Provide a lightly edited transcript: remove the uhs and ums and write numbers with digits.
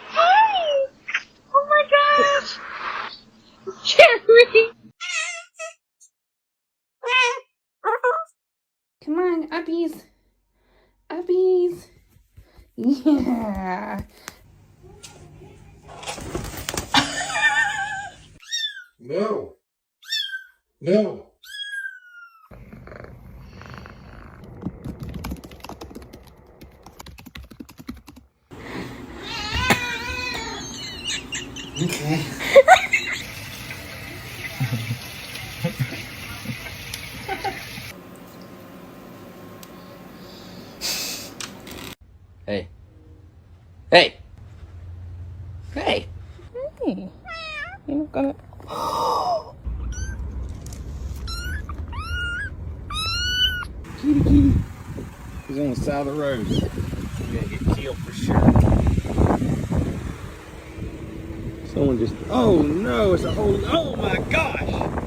Hi! Oh my gosh! Jerry! Come on, uppies. Uppies. Yeah. No. No. Okay. Hey. Hey. Hey. Hey. You're gonna. Kitty, kitty. He's on the side of the road. He's gonna get killed for sure. Someone just. Oh no! It's a whole. Oh my gosh!